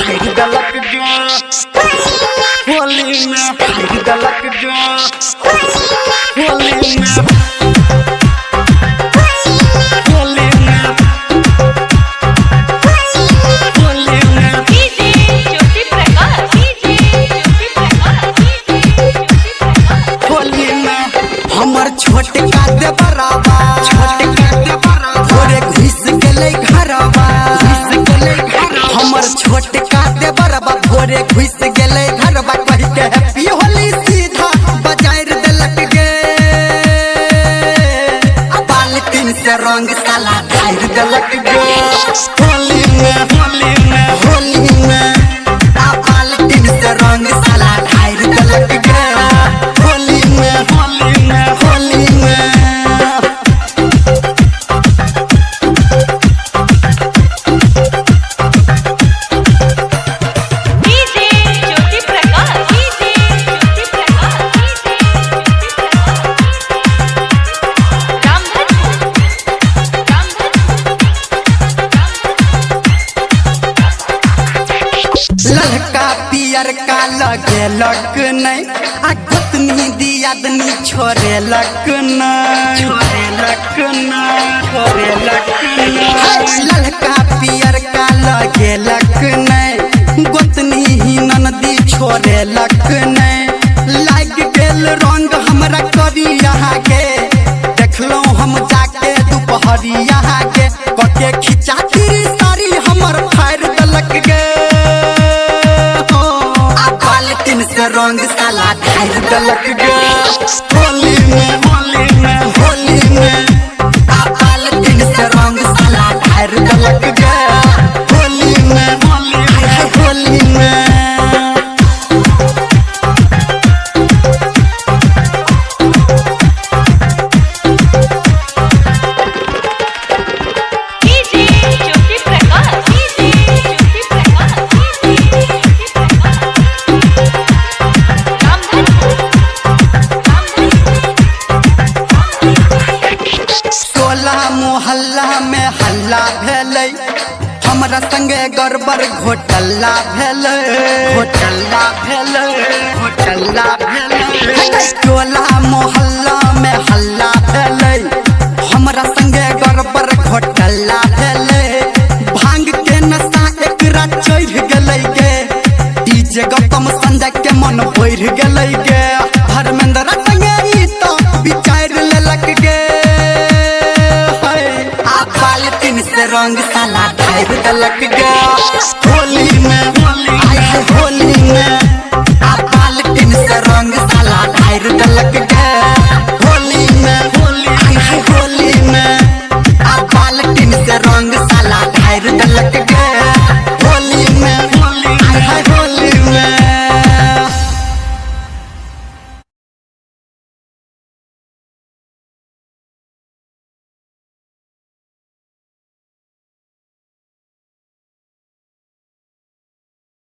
ढाई दलक जो होली में ढाई दलक जो होली में छोटे काटे बराबा छोटे काटे बराबा थोड़े घुस गेले घरवा घुस गेले घरवा हमर छोटे काटे बराबा थोड़े घुस गेले घरवा कहि के हैप्पी होली सीधा बजायर देलक गे बाल्टीन से रंग साला ढाई देलक गे होली में बाल्टीन से रंग साला ढाई देलक गे होली में ललका पियर का लगे लक नहीं आ गोतनी दियादनी छोरे लक नहीं ललका पियर का लगे लक नहीं गोतनी ही ननदी छोरे लक नहीं लाग गेल रंग हमरा करी यहाँ के देखलो हम जाके दोपहरी यहाँ के कके खिंचा तेरी सारी हमर फाड़ दलक गे से रंग साला ढाई दलक गे होली में बाल्टीन से रंग साला ढाई दलक गे होली में मोहल्ला में हल्ला भेलै हमरा संगे गड़बड़ घोटाला भेलै टोला मोहल्ला में हल्ला भेलै हमरा संगे गड़बड़ घोटाला भेलै भांग के नशा एकरा चढ़ गेलै गे डीजे गौतम संजय के मन बढ़ गेलै